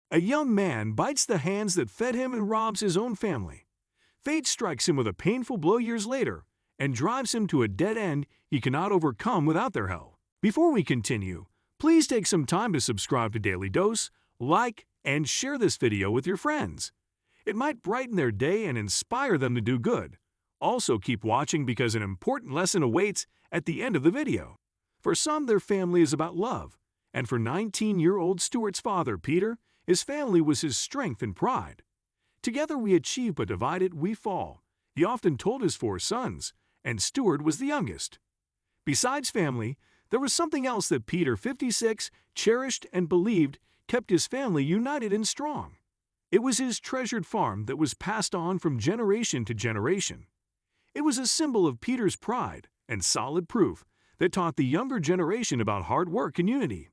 A young man bites the hands that fed him and robs his own family. Fate strikes him with a painful blow years later and drives him to a dead end he cannot overcome without their help. Before we continue, please take some time to subscribe to Daily Dose, like, and share this video with your friends. It might brighten their day and inspire them to do good. Also, keep watching because an important lesson awaits at the end of the video. For some, their family is about love, and for 19-year-old Stuart's father, Peter, his family was his strength and pride. Together we achieve, but divided we fall, he often told his 4 sons, and Stuart was the youngest. Besides family, there was something else that Peter, 56, cherished and believed kept his family united and strong. It was his treasured farm that was passed on from generation to generation. It was a symbol of Peter's pride and solid proof that taught the younger generation about hard work and unity.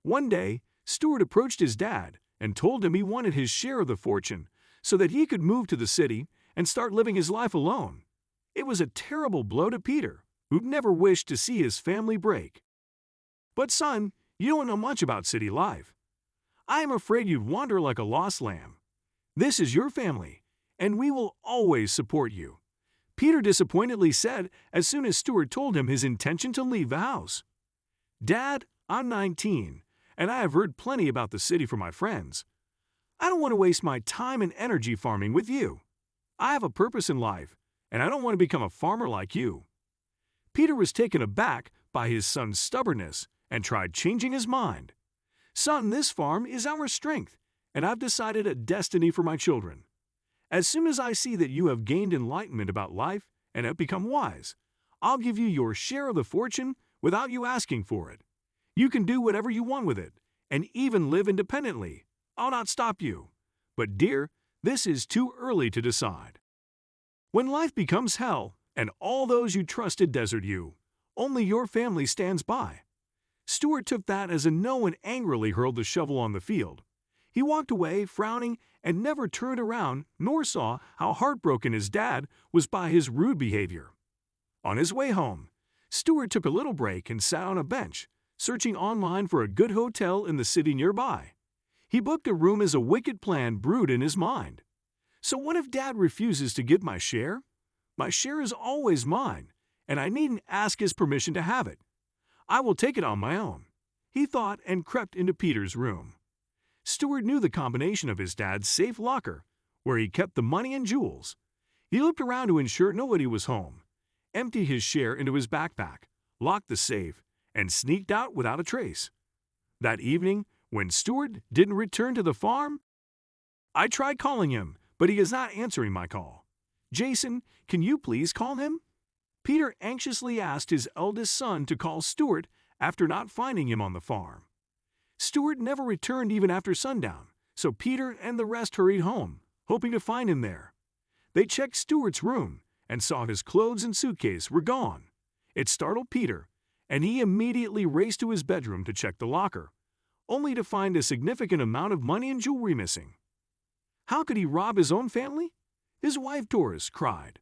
One day, Stuart approached his dad and told him he wanted his share of the fortune so that he could move to the city and start living his life alone. It was a terrible blow to Peter, who'd never wished to see his family break. "But son, you don't know much about city life. I am afraid you'd wander like a lost lamb. This is your family, and we will always support you," Peter disappointedly said as soon as Stuart told him his intention to leave the house. "Dad, I'm 19, and I have heard plenty about the city from my friends. I don't want to waste my time and energy farming with you. I have a purpose in life, and I don't want to become a farmer like you." Peter was taken aback by his son's stubbornness and tried changing his mind. "Son, this farm is our strength, and I've decided a destiny for my children. As soon as I see that you have gained enlightenment about life and have become wise, I'll give you your share of the fortune without you asking for it. You can do whatever you want with it, and even live independently. I'll not stop you. But dear, this is too early to decide." When life becomes hell, and all those you trusted desert you, only your family stands by. Stuart took that as a no and angrily hurled the shovel on the field. He walked away, frowning, and never turned around nor saw how heartbroken his dad was by his rude behavior. On his way home, Stuart took a little break and sat on a bench, searching online for a good hotel in the city nearby. He booked a room as a wicked plan brewed in his mind. So what if Dad refuses to give my share? My share is always mine, and I needn't ask his permission to have it. I will take it on my own, he thought, and crept into Peter's room. Stuart knew the combination of his dad's safe locker, where he kept the money and jewels. He looked around to ensure nobody was home, emptied his share into his backpack, locked the safe, and sneaked out without a trace. That evening, when Stuart didn't return to the farm, "I tried calling him, but he is not answering my call. Jason, can you please call him?" Peter anxiously asked his eldest son to call Stuart after not finding him on the farm. Stuart never returned even after sundown, so Peter and the rest hurried home, hoping to find him there. They checked Stuart's room and saw his clothes and suitcase were gone. It startled Peter, and he immediately raced to his bedroom to check the locker, only to find a significant amount of money and jewelry missing. How could he rob his own family? His wife Doris cried.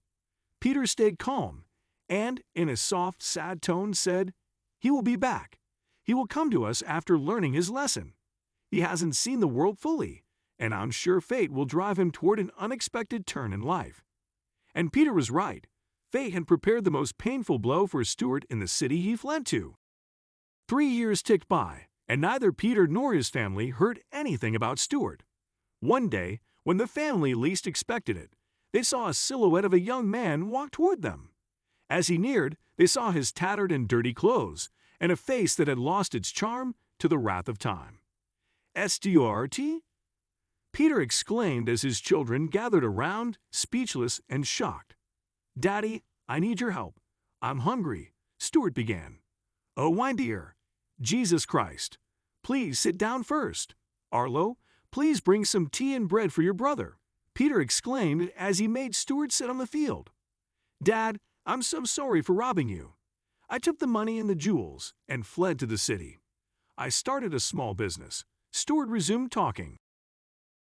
Peter stayed calm and, in a soft, sad tone, said, "He will be back. He will come to us after learning his lesson. He hasn't seen the world fully, and I'm sure fate will drive him toward an unexpected turn in life." And Peter was right. Fate had prepared the most painful blow for Stuart in the city he fled to. 3 years ticked by, and neither Peter nor his family heard anything about Stuart. One day, when the family least expected it, they saw a silhouette of a young man walk toward them. As he neared, they saw his tattered and dirty clothes and a face that had lost its charm to the wrath of time. "Stuart?" Peter exclaimed as his children gathered around, speechless and shocked. "Daddy, I need your help. I'm hungry," Stuart began. "Oh, my dear, Jesus Christ. Please sit down first. Arlo, please bring some tea and bread for your brother," Peter exclaimed as he made Stuart sit on the field. "Dad, I'm so sorry for robbing you. I took the money and the jewels and fled to the city. I started a small business," Stuart resumed talking.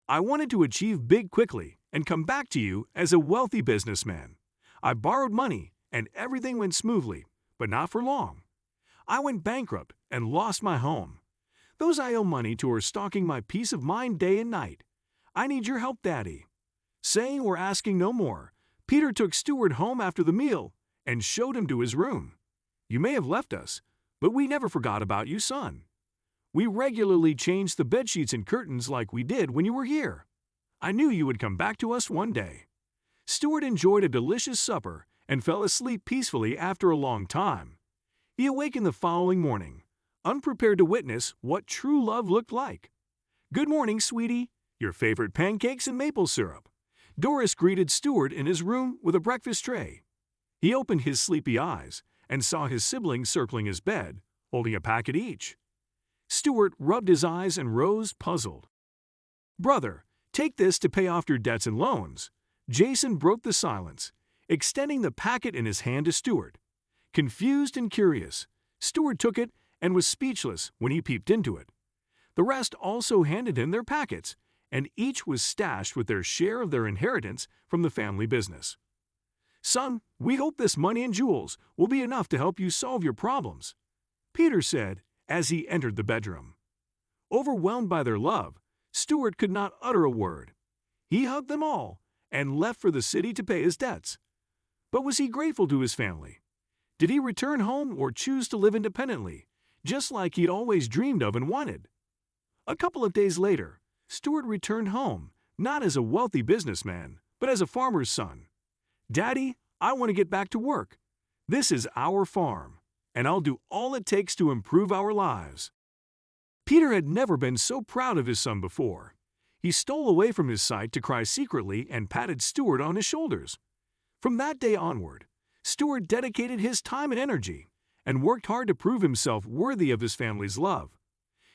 "I wanted to achieve big quickly and come back to you as a wealthy businessman. I borrowed money and everything went smoothly, but not for long. I went bankrupt and lost my home. Those I owe money to are stalking my peace of mind day and night. I need your help, Daddy." Saying or asking no more, Peter took Stuart home after the meal and showed him to his room. "You may have left us, but we never forgot about you, son. We regularly changed the bedsheets and curtains like we did when you were here. I knew you would come back to us one day." Stuart enjoyed a delicious supper and fell asleep peacefully after a long time. He awakened the following morning, unprepared to witness what true love looked like. "Good morning, sweetie. Your favorite pancakes and maple syrup." Doris greeted Stuart in his room with a breakfast tray. He opened his sleepy eyes and saw his siblings circling his bed, holding a packet each. Stuart rubbed his eyes and rose, puzzled. "Brother, take this to pay off your debts and loans." Jason broke the silence, extending the packet in his hand to Stuart. Confused and curious, Stuart took it and was speechless when he peeped into it. The rest also handed him their packets, and each was stashed with their share of their inheritance from the family business. "Son, we hope this money and jewels will be enough to help you solve your problems," Peter said as he entered the bedroom. Overwhelmed by their love, Stuart could not utter a word. He hugged them all and left for the city to pay his debts. But was he grateful to his family? Did he return home or choose to live independently, just like he'd always dreamed of and wanted? A couple of days later, Stuart returned home, not as a wealthy businessman, but as a farmer's son. "Daddy, I want to get back to work. This is our farm, and I'll do all it takes to improve our lives." Peter had never been so proud of his son before. He stole away from his sight to cry secretly and patted Stuart on his shoulders. From that day onward, Stuart dedicated his time and energy and worked hard to prove himself worthy of his family's love.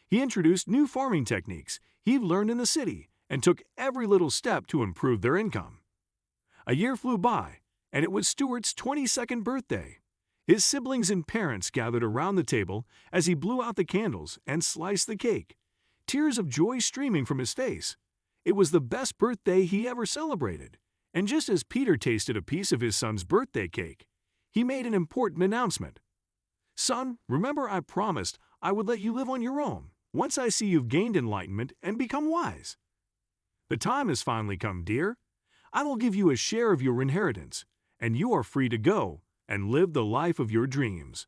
He introduced new farming techniques he learned in the city and took every little step to improve their income. A year flew by, and it was Stuart's 22nd birthday. His siblings and parents gathered around the table as he blew out the candles and sliced the cake, tears of joy streaming from his face. It was the best birthday he ever celebrated, and just as Peter tasted a piece of his son's birthday cake, he made an important announcement. "Son, remember I promised I would let you live on your own once I see you've gained enlightenment and become wise. The time has finally come, dear. I will give you a share of your inheritance, and you are free to go and live the life of your dreams."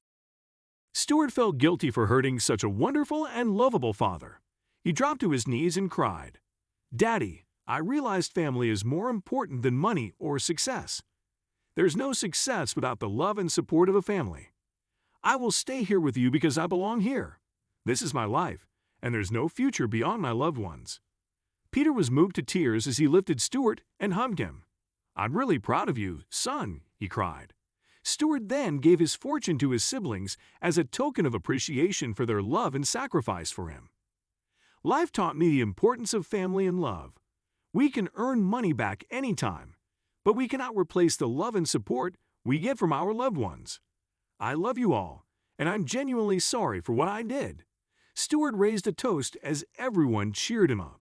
Stuart felt guilty for hurting such a wonderful and lovable father. He dropped to his knees and cried, "Daddy, I realized family is more important than money or success. There's no success without the love and support of a family. I will stay here with you because I belong here. This is my life, and there's no future beyond my loved ones." Peter was moved to tears as he lifted Stuart and hugged him. "I'm really proud of you, son," he cried. Stuart then gave his fortune to his siblings as a token of appreciation for their love and sacrifice for him. Life taught me the importance of family and love. We can earn money back anytime, but we cannot replace the love and support we get from our loved ones. I love you all, and I'm genuinely sorry for what I did." Stuart raised a toast as everyone cheered him up.